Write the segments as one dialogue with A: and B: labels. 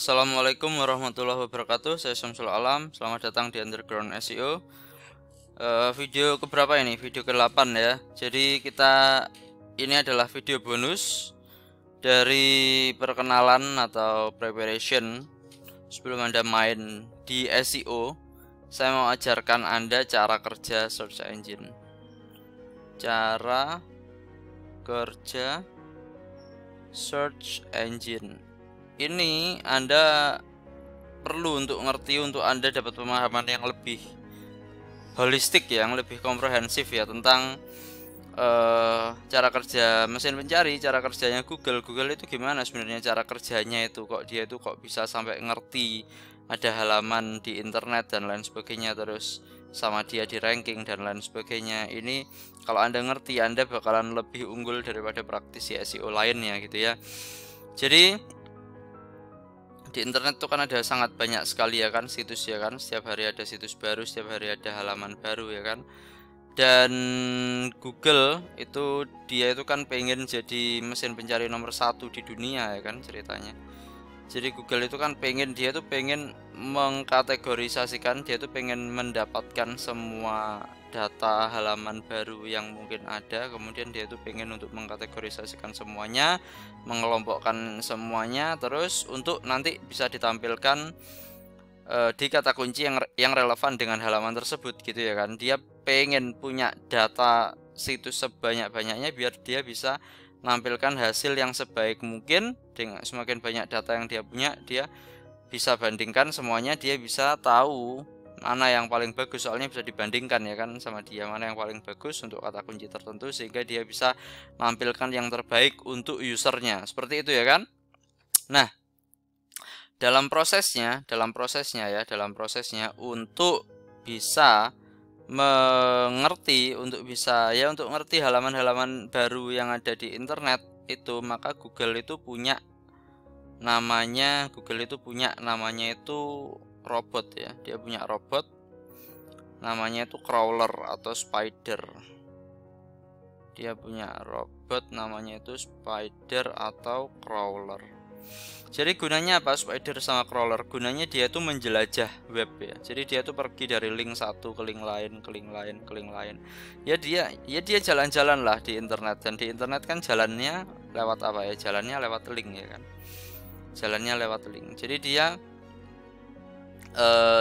A: Assalamualaikum warahmatullahi wabarakatuh. Saya Syamsul Alam. Selamat datang di Underground SEO. Video keberapa ini? Video ke-8 ya. Jadi ini adalah video bonus dari perkenalan atau preparation sebelum Anda main di SEO. Saya mau ajarkan Anda cara kerja search engine. Cara kerja search engine. Ini Anda perlu untuk ngerti, untuk Anda dapat pemahaman yang lebih holistik ya, yang lebih komprehensif ya tentang cara kerja mesin pencari, cara kerjanya Google itu gimana sebenarnya cara kerjanya itu, kok dia itu kok bisa sampai ngerti ada halaman di internet dan lain sebagainya, terus sama dia di ranking dan lain sebagainya. Ini kalau Anda ngerti, Anda bakalan lebih unggul daripada praktisi SEO lainnya gitu ya. Jadi di internet tuh kan ada sangat banyak sekali ya kan situs ya kan, setiap hari ada situs baru, setiap hari ada halaman baru ya kan. Dan Google dia itu kan pengen jadi mesin pencari nomor 1 di dunia ya kan ceritanya. Jadi Google itu kan dia tuh pengen mengkategorisasikan, dia tuh pengen mendapatkan semua data halaman baru yang mungkin ada, kemudian dia tuh pengen untuk mengkategorisasikan semuanya, mengelompokkan semuanya, terus untuk nanti bisa ditampilkan di kata kunci yang relevan dengan halaman tersebut gitu ya kan. Dia pengen punya data situs sebanyak-banyaknya biar dia bisa menampilkan hasil yang sebaik mungkin. Dengan semakin banyak data yang dia punya, dia bisa bandingkan semuanya, dia bisa tahu mana yang paling bagus, soalnya bisa dibandingkan ya kan sama dia, mana yang paling bagus untuk kata kunci tertentu, sehingga dia bisa menampilkan yang terbaik untuk usernya, seperti itu ya kan. Nah, dalam prosesnya untuk bisa mengerti, untuk ngerti halaman-halaman baru yang ada di internet itu, maka Google itu punya namanya itu robot ya. Dia punya robot namanya itu crawler atau spider. Dia punya robot namanya itu spider atau crawler. Jadi gunanya apa spider sama crawler? Gunanya dia itu menjelajah web ya. Jadi dia itu pergi dari link satu ke link lain, ke link lain, ke link lain. Ya dia jalan-jalan lah di internet, dan di internet kan jalannya lewat apa ya? Jalannya lewat link ya kan. Jalannya lewat link. Jadi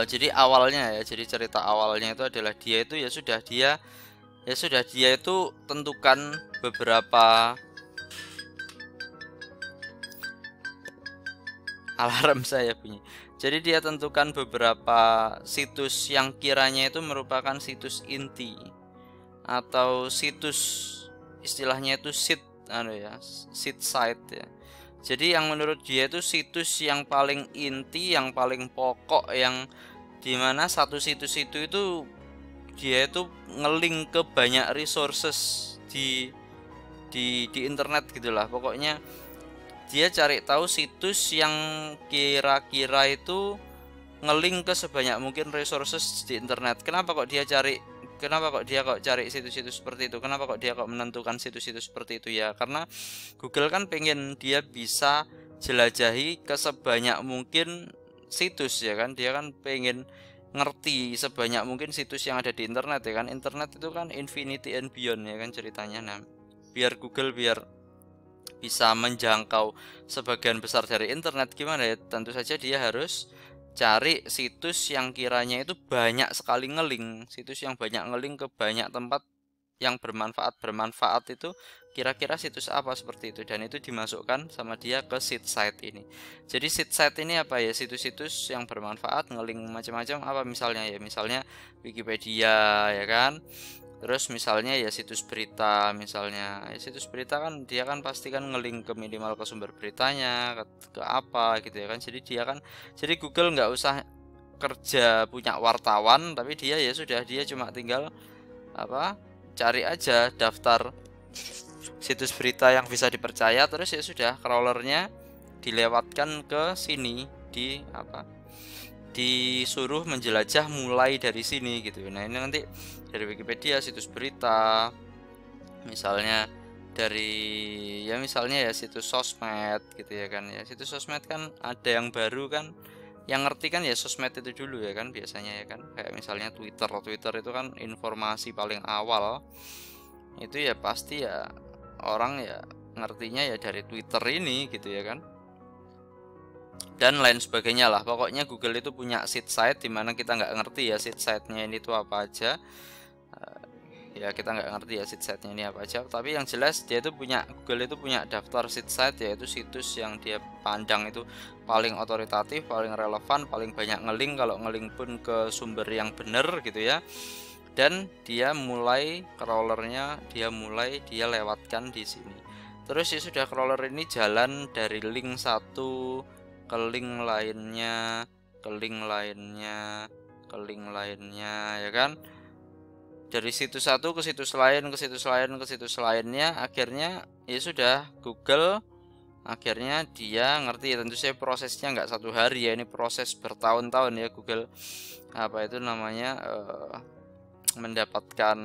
A: jadi cerita awalnya itu adalah dia itu tentukan beberapa alarm saya bunyi. Jadi dia tentukan beberapa situs yang kiranya itu merupakan situs inti atau situs, istilahnya itu seed site ya. Jadi yang menurut dia itu situs yang paling inti, yang paling pokok, yang dimana satu situs itu dia itu ngelink ke banyak resources di internet gitulah. Pokoknya dia cari tahu situs yang kira-kira itu ngelink ke sebanyak mungkin resources di internet. Kenapa kok dia cari situs-situs seperti itu? Kenapa kok dia menentukan situs-situs seperti itu ya? Karena Google kan pengen dia bisa jelajahi ke sebanyak mungkin situs ya kan. Dia kan pengen ngerti sebanyak mungkin situs yang ada di internet ya kan. Internet itu kan infinity and beyond ya kan ceritanya. Nah, biar Google bisa menjangkau sebagian besar dari internet, gimana ya? Tentu saja dia harus cari situs yang kiranya itu banyak sekali ngeling, situs yang banyak ngeling ke banyak tempat yang bermanfaat itu kira-kira situs apa seperti itu, dan itu dimasukkan sama dia ke seed site ini. Jadi seed site ini apa ya? Situs-situs yang bermanfaat ngeling macam-macam apa misalnya Wikipedia ya kan. Terus misalnya ya situs berita, misalnya situs berita kan dia kan pasti kan ngeling ke minimal ke sumber beritanya, ke apa gitu ya kan. Jadi Google nggak usah kerja punya wartawan, tapi dia cuma tinggal cari aja daftar situs berita yang bisa dipercaya, terus ya sudah crawlernya dilewatkan ke sini, disuruh menjelajah mulai dari sini gitu. Nah, ini nanti dari Wikipedia, situs berita, misalnya dari ya misalnya ya situs sosmed gitu ya kan ya. Situs sosmed kan ada yang baru kan, yang ngerti kan ya sosmed itu dulu ya kan biasanya ya kan. Kayak misalnya Twitter itu kan informasi paling awal itu ya pasti ya orang ya ngertinya ya dari Twitter ini gitu ya kan, dan lain sebagainya lah. Pokoknya Google itu punya seed site dimana kita nggak ngerti ya seed site-nya ini tuh apa aja. Ya kita nggak ngerti ya seed site-nya ini apa aja, tapi yang jelas dia itu punya, Google itu punya daftar seed site, yaitu situs yang dia pandang itu paling otoritatif, paling relevan, paling banyak ngelink, kalau ngelink pun ke sumber yang benar gitu ya. Dan dia mulai crawlernya dia lewatkan di sini. Terus ya sudah, crawler ini jalan dari link satu ke link lainnya, ke link lainnya, ke link lainnya ya kan. Dari situs satu ke situs lain, ke situs lain, ke situs lainnya, akhirnya ya sudah Google akhirnya dia ngerti ya. Tentu saja prosesnya nggak satu hari ya, ini proses bertahun-tahun ya Google apa itu namanya mendapatkan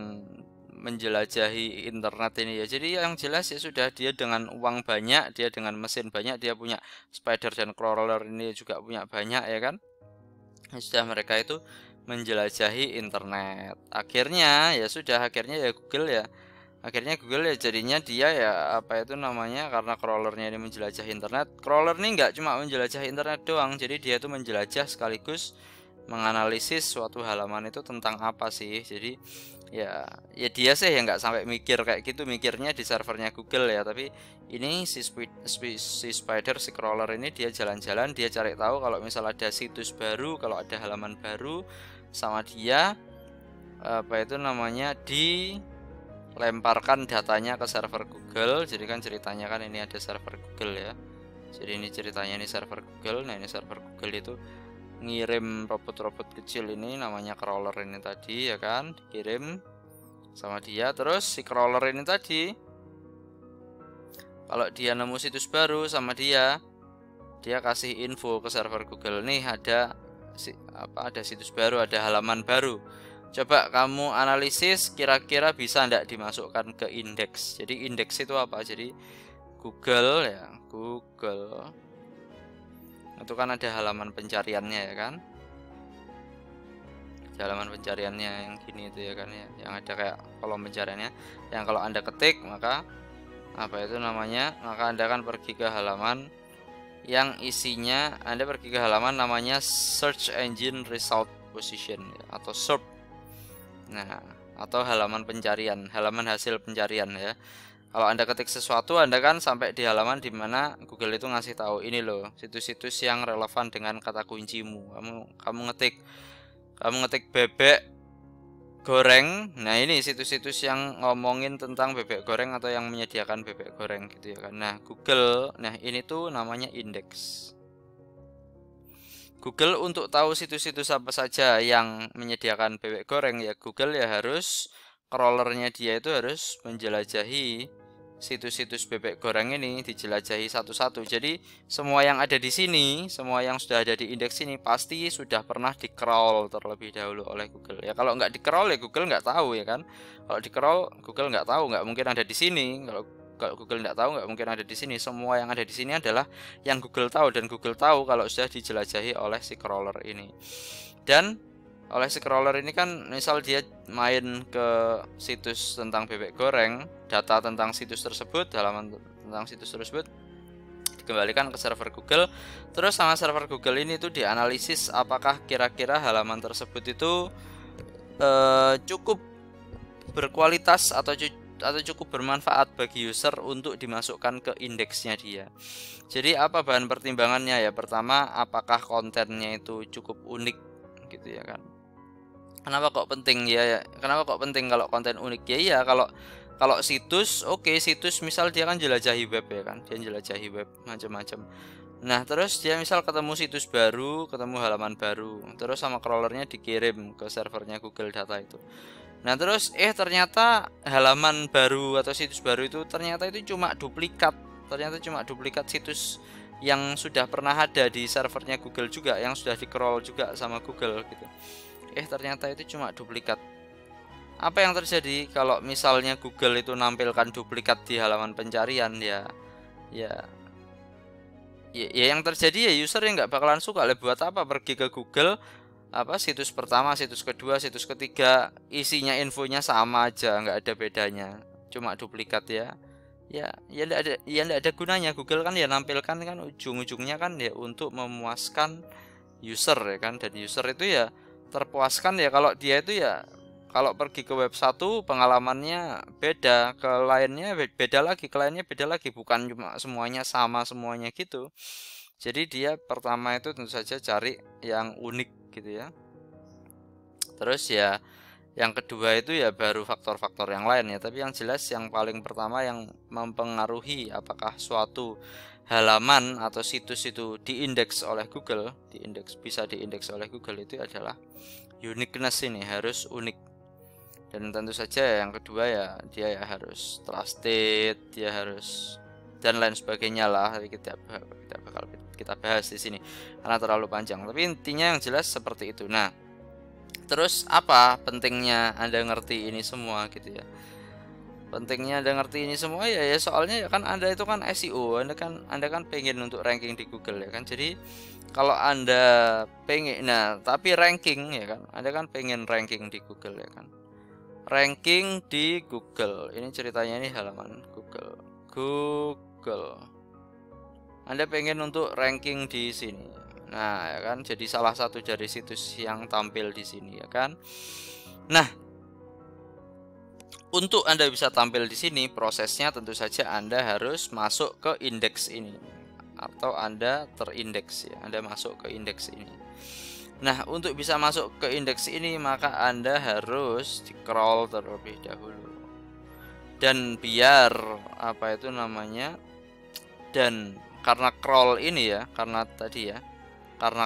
A: menjelajahi internet ini ya. Jadi yang jelas ya sudah, dia dengan uang banyak, dia dengan mesin banyak, dia punya spider dan crawler ini juga punya banyak ya kan. Ya sudah, mereka itu menjelajahi internet. Akhirnya ya sudah, akhirnya Google ya jadinya dia ya apa itu namanya, karena crawlernya ini menjelajah internet. Crawler ini nggak cuma menjelajah internet doang, jadi dia itu menjelajah sekaligus menganalisis suatu halaman itu tentang apa sih. Jadi ya dia sih ya nggak sampai mikir kayak gitu, mikirnya di servernya Google ya, tapi ini si spider, si crawler ini dia jalan-jalan, dia cari tahu kalau misal ada situs baru, kalau ada halaman baru, sama dia apa itu namanya dilemparkan datanya ke server Google. Jadi kan ceritanya kan ini ada server Google ya, jadi ini ceritanya ini server Google. Nah ini server Google itu ngirim robot-robot kecil ini namanya crawler ini tadi ya kan, dikirim sama dia. Terus si crawler ini tadi kalau dia nemu situs baru sama dia kasih info ke server Google, nih ada situs baru, ada halaman baru, coba kamu analisis kira-kira bisa ndak dimasukkan ke indeks. Jadi indeks itu apa? Jadi Google ya, Google itu kan ada halaman pencariannya ya kan, halaman pencariannya yang gini itu ya kan ya, yang ada kayak kolom pencariannya, yang kalau Anda ketik maka apa itu namanya, maka Anda akan pergi ke halaman yang isinya, Anda pergi ke halaman namanya Search Engine Result Position ya, atau SERP. Nah, atau halaman pencarian, halaman hasil pencarian ya. Kalau Anda ketik sesuatu, Anda kan sampai di halaman dimana Google itu ngasih tahu ini loh situs-situs yang relevan dengan kata kuncimu. Kamu ngetik bebek goreng. Nah, ini situs-situs yang ngomongin tentang bebek goreng atau yang menyediakan bebek goreng gitu ya kan. Nah, Google, nah ini tuh namanya indeks. Google untuk tahu situs-situs apa saja yang menyediakan bebek goreng ya, Google ya harus, crawlernya dia itu harus menjelajahi situs-situs bebek goreng ini, dijelajahi satu-satu. Jadi semua yang ada di sini, semua yang sudah ada di indeks ini pasti sudah pernah di crawl terlebih dahulu oleh Google ya. Kalau nggak di crawl ya Google nggak tahu ya kan. Kalau di crawl Google nggak tahu, nggak mungkin ada di sini. Kalau Google nggak tahu, nggak mungkin ada di sini. Semua yang ada di sini adalah yang Google tahu, dan Google tahu kalau sudah dijelajahi oleh si crawler ini. Dan oleh si crawler ini kan misal dia main ke situs tentang bebek goreng, data tentang situs tersebut, halaman tentang situs tersebut dikembalikan ke server Google. Terus sama server Google ini tuh dianalisis apakah kira-kira halaman tersebut itu cukup berkualitas atau cukup bermanfaat bagi user untuk dimasukkan ke indeksnya dia. Jadi apa bahan pertimbangannya ya? Pertama, apakah kontennya itu cukup unik gitu ya kan. Kenapa kok penting ya? Kenapa kok penting kalau konten unik? Ya iya, kalau situs, oke, situs misal dia kan jelajahi web ya kan, dia jelajahi web macam-macam. Nah, terus dia misal ketemu situs baru, ketemu halaman baru, terus sama crawlernya dikirim ke servernya Google data itu. Nah, terus ternyata halaman baru atau situs baru itu ternyata itu cuma duplikat. Ternyata cuma duplikat situs yang sudah pernah ada di servernya Google juga, yang sudah di crawl juga sama Google gitu. Ternyata itu cuma duplikat. apa yang terjadi kalau misalnya Google itu nampilkan duplikat di halaman pencarian? Ya ya ya yang terjadi ya user yang nggak bakalan suka. Lah buat apa pergi ke Google, apa situs pertama, situs kedua, situs ketiga, isinya infonya sama aja, nggak ada bedanya, cuma duplikat ya. Ya nggak ada gunanya. Google kan ya nampilkan kan ujung-ujungnya kan ya untuk memuaskan user ya kan, dan user itu ya terpuaskan ya kalau dia itu ya, kalau pergi ke web satu pengalamannya beda, ke lainnya beda lagi, ke lainnya beda lagi, bukan cuma semuanya sama semuanya gitu. Jadi dia pertama itu tentu saja cari yang unik gitu ya. Terus ya yang kedua itu ya baru faktor-faktor yang lain ya, tapi yang jelas yang paling pertama yang mempengaruhi apakah suatu halaman atau situs itu diindeks oleh Google, bisa diindeks oleh Google itu adalah uniqueness, ini harus unik. Dan tentu saja yang kedua ya dia ya harus trusted, dia harus dan lain sebagainya lah. Kita bahas di sini karena terlalu panjang, tapi intinya yang jelas seperti itu. Nah, terus apa pentingnya Anda ngerti ini semua gitu ya? Pentingnya Anda ngerti ini semua ya soalnya ya kan Anda itu kan SEO, Anda kan pengen untuk ranking di Google ya kan. Jadi kalau Anda pengen, nah tapi ranking ya kan, Anda kan pengen ranking di Google ya kan. Ranking di Google. Ini ceritanya ini halaman Google. Anda pengen untuk ranking di sini. Nah, ya kan, jadi salah satu dari situs yang tampil di sini ya kan. Nah, untuk Anda bisa tampil di sini, prosesnya tentu saja Anda harus masuk ke indeks ini atau Anda terindeks ya. Anda masuk ke indeks ini. Nah, untuk bisa masuk ke indeks ini maka Anda harus di-crawl terlebih dahulu. Dan biar apa itu namanya? Dan karena crawl ini ya, karena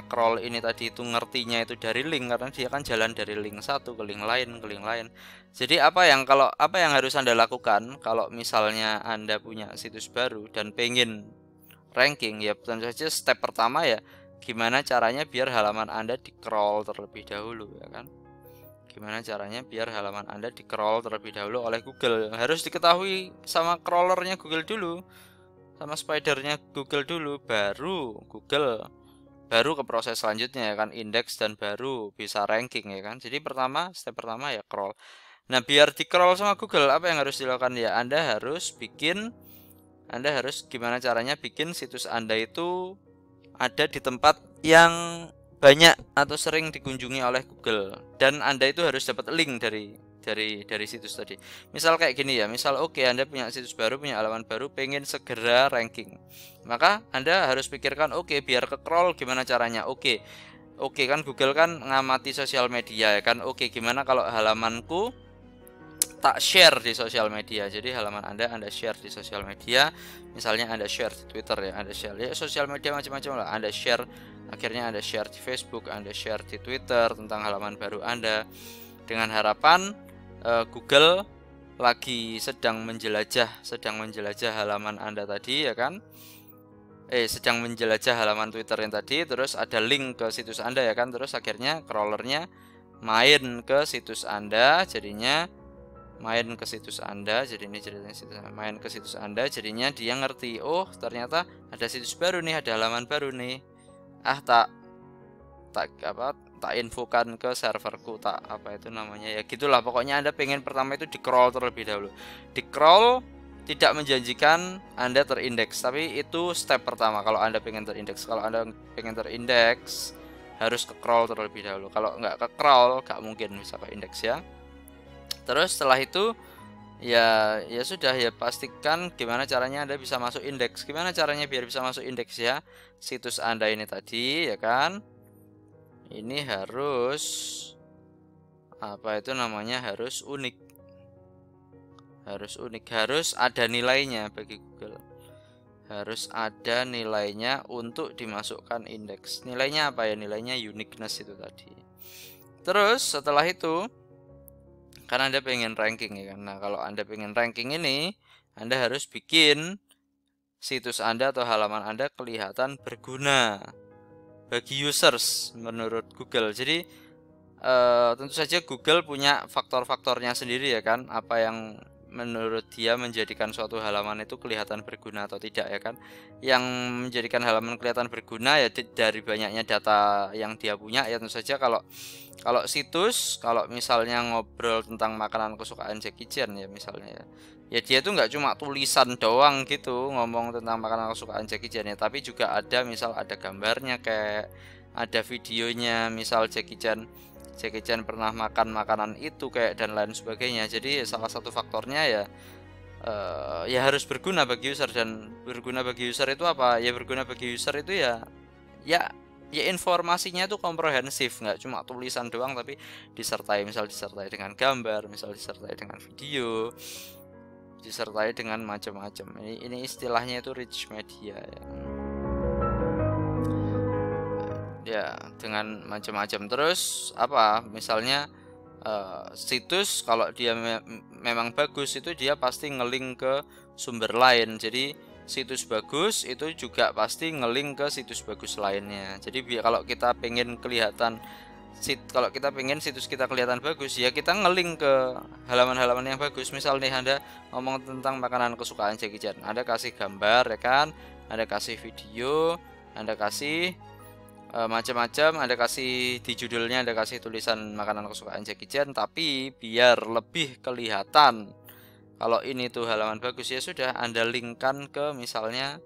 A: crawl ini tadi itu ngertinya itu dari link, karena dia kan jalan dari link satu ke link lain, Jadi apa yang harus Anda lakukan kalau misalnya Anda punya situs baru dan pengen ranking, ya tentu saja step pertama ya gimana caranya biar halaman Anda di-crawl terlebih dahulu ya kan. Gimana caranya biar halaman Anda di-crawl terlebih dahulu oleh Google. Harus diketahui sama crawlernya Google dulu, sama spidernya Google dulu, baru ke proses selanjutnya ya kan, indeks dan baru bisa ranking ya kan. Jadi step pertama ya crawl. Nah, biar di crawl sama Google apa yang harus dilakukan ya? Anda harus gimana caranya bikin situs Anda itu ada di tempat yang banyak atau sering dikunjungi oleh Google, dan Anda itu harus dapat link dari situs tadi. Misal kayak gini ya, misal oke, Anda punya situs baru, punya halaman baru, pengen segera ranking. Maka Anda harus pikirkan, oke, biar ke crawl gimana caranya? Oke kan Google kan ngamati sosial media ya kan. Oke, gimana kalau halamanku tak share di sosial media? Jadi halaman Anda share di sosial media. Misalnya Anda share di Twitter ya, Anda share ya sosial media macam-macam lah. Anda share, akhirnya Anda share di Facebook, Anda share di Twitter tentang halaman baru Anda, dengan harapan Google lagi sedang menjelajah halaman Anda tadi ya kan. Sedang menjelajah halaman Twitter yang tadi, terus ada link ke situs Anda ya kan, terus akhirnya crawlernya main ke situs Anda, jadinya jadinya dia ngerti, oh ternyata ada situs baru nih, ada halaman baru nih. Tak infokan ke serverku, ya gitulah pokoknya. Anda pengen pertama itu di crawl terlebih dahulu. Di crawl tidak menjanjikan Anda terindeks, tapi itu step pertama kalau Anda pengen terindeks. Kalau Anda pengen terindeks harus ke crawl terlebih dahulu. Kalau nggak ke crawl nggak mungkin bisa ke indeks ya. Terus setelah itu ya sudah ya, pastikan gimana caranya Anda bisa masuk indeks. Gimana caranya biar bisa masuk indeks ya? Situs Anda ini tadi ya kan, ini harus harus unik, harus ada nilainya bagi Google, harus ada nilainya untuk dimasukkan indeks. Nilainya apa ya? Nilainya uniqueness itu tadi. Terus setelah itu, karena Anda pengen ranking ya kan. Nah, kalau Anda pengen ranking ini, Anda harus bikin situs Anda atau halaman Anda kelihatan berguna bagi users menurut Google. Jadi tentu saja Google punya faktor-faktornya sendiri ya kan, apa yang menurut dia menjadikan suatu halaman itu kelihatan berguna atau tidak ya kan. Yang menjadikan halaman kelihatan berguna ya dari banyaknya data yang dia punya ya. Tentu saja kalau kalau situs, kalau misalnya ngobrol tentang makanan kesukaan Jackie Chan ya misalnya ya. Ya dia tuh nggak cuma tulisan doang gitu ngomong tentang makanan kesukaan Jackie Chan ya, tapi juga ada misal ada gambarnya, kayak ada videonya, misal Jackie Chan pernah makan makanan itu kayak dan lain sebagainya. Jadi salah satu faktornya ya ya harus berguna bagi user. Dan berguna bagi user itu apa? Ya berguna bagi user itu ya ya informasinya itu komprehensif, nggak cuma tulisan doang tapi disertai dengan gambar, misal disertai dengan video, disertai dengan macam-macam. Ini istilahnya itu rich media ya. Ya dengan macam-macam. Terus apa misalnya situs kalau dia memang bagus itu dia pasti ngelink ke sumber lain. Jadi situs bagus itu juga pasti ngelink ke situs bagus lainnya. Jadi kalau kita pengen kelihatan kalau kita pengen situs kita kelihatan bagus ya kita ngelink ke halaman-halaman yang bagus. Misal nih Anda ngomong tentang makanan kesukaan Jackie Chan, Anda kasih gambar ya kan, Anda kasih video, Anda kasih macam-macam, ada kasih di judulnya, ada kasih tulisan makanan kesukaan Jackie Chan, tapi biar lebih kelihatan kalau ini tuh halaman bagus ya sudah Anda linkkan ke misalnya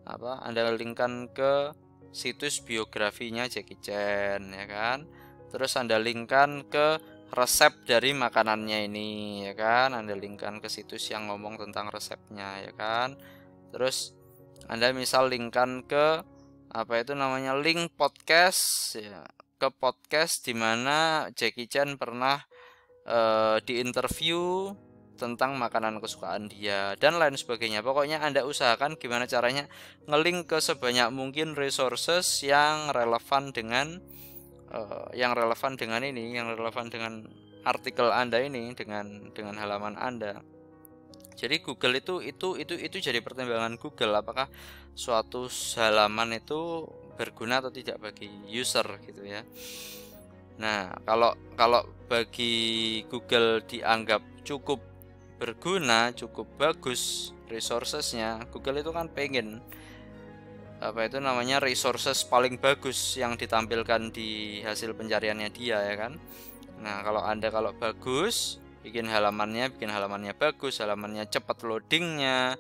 A: apa, Anda linkkan ke situs biografinya Jackie Chan ya kan, terus Anda linkkan ke resep dari makanannya ini ya kan, Anda linkkan ke situs yang ngomong tentang resepnya ya kan, terus Anda misal linkkan ke apa itu namanya link podcast ya, ke podcast di mana Jackie Chan pernah diinterview tentang makanan kesukaan dia dan lain sebagainya. Pokoknya Anda usahakan gimana caranya ngelink ke sebanyak mungkin resources yang relevan dengan yang relevan dengan artikel Anda ini, dengan halaman Anda. Jadi Google itu jadi pertimbangan Google apakah suatu halaman itu berguna atau tidak bagi user gitu ya. Nah, kalau bagi Google dianggap cukup berguna, cukup bagus resourcesnya, Google itu kan pengen apa itu namanya resources paling bagus yang ditampilkan di hasil pencariannya dia ya kan. Nah, kalau bagus, bikin halamannya bagus, halamannya cepat loadingnya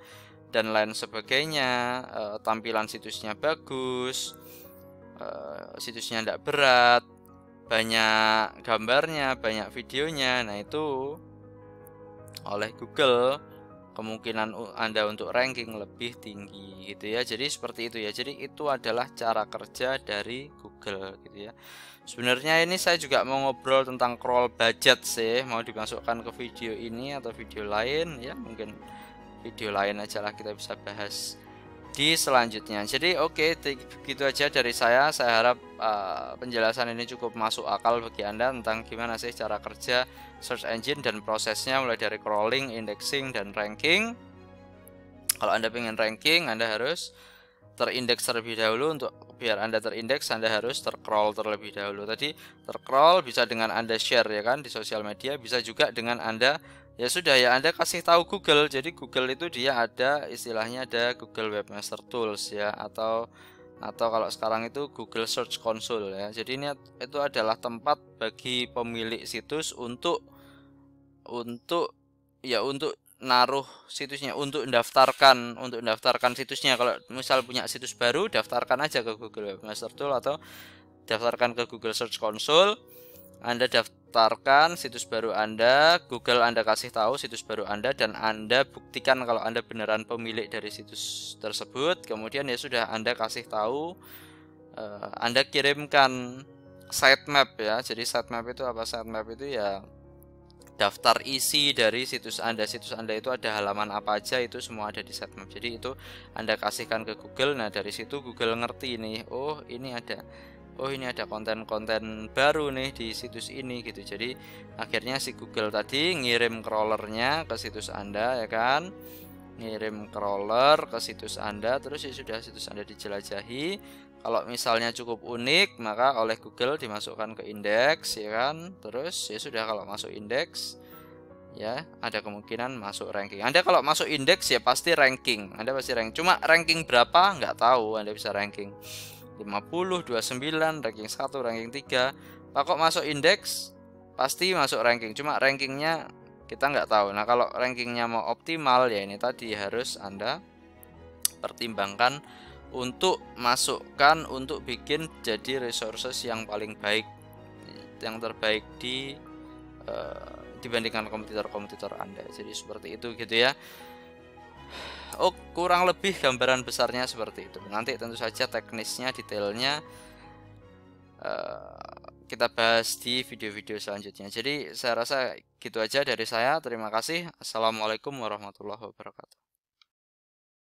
A: dan lain sebagainya, tampilan situsnya bagus, situsnya tidak berat, banyak gambarnya, banyak videonya. Nah itu oleh Google kemungkinan Anda untuk ranking lebih tinggi gitu ya. Jadi seperti itu ya. Jadi itu adalah cara kerja dari Google gitu ya. Sebenarnya ini saya juga mau ngobrol tentang crawl budget sih, mau dimasukkan ke video ini atau video lain ya, mungkin video lain aja lah, kita bisa bahas di selanjutnya. Jadi oke, gitu aja dari saya. Saya harap penjelasan ini cukup masuk akal bagi Anda tentang gimana sih cara kerja search engine dan prosesnya mulai dari crawling, indexing, dan ranking. Kalau Anda pengen ranking, Anda harus terindeks terlebih dahulu. Untuk biar Anda terindeks, Anda harus tercrawl terlebih dahulu. Tadi tercrawl bisa dengan Anda share ya kan di sosial media, bisa juga dengan Anda ya sudah ya Anda kasih tahu Google. Jadi Google itu dia ada istilahnya ada Google Webmaster Tools ya, atau kalau sekarang itu Google Search Console ya. Jadi ini itu adalah tempat bagi pemilik situs untuk naruh situsnya, untuk mendaftarkan situsnya. Kalau misal punya situs baru, daftarkan aja ke Google Webmaster Tool atau daftarkan ke Google Search Console. Anda daftarkan situs baru Anda, Google Anda kasih tahu situs baru Anda, dan Anda buktikan kalau Anda beneran pemilik dari situs tersebut. Kemudian ya sudah, Anda kasih tahu, Anda kirimkan sitemap ya. Jadi sitemap itu apa? Sitemap itu ya daftar isi dari situs Anda. Situs Anda itu ada halaman apa aja, itu semua ada di sitemap. Jadi itu Anda kasihkan ke Google. Nah, dari situ Google ngerti nih, oh ini ada konten-konten baru nih di situs ini gitu. Jadi akhirnya si Google tadi ngirim crawlernya ke situs Anda ya kan. Ngirim crawler ke situs Anda, terus ya sudah situs Anda dijelajahi, Kalau misalnya cukup unik, maka oleh Google dimasukkan ke indeks, ya kan? Terus ya sudah, kalau masuk indeks, ya ada kemungkinan masuk ranking. Anda kalau masuk indeks ya pasti ranking. Anda pasti ranking. Cuma ranking berapa nggak tahu. Anda bisa ranking 50, 29, ranking 1, ranking 3. Kok masuk indeks pasti masuk ranking. Cuma rankingnya kita nggak tahu. Nah, kalau rankingnya mau optimal ya ini tadi harus Anda pertimbangkan untuk masukkan untuk bikin jadi resources yang paling baik, yang terbaik dibandingkan kompetitor-kompetitor Anda. Jadi seperti itu gitu ya. Oh, kurang lebih gambaran besarnya seperti itu. Nanti tentu saja teknisnya, detailnya kita bahas di video-video selanjutnya. Jadi saya rasa gitu aja dari saya. Terima kasih. Assalamualaikum warahmatullahi wabarakatuh.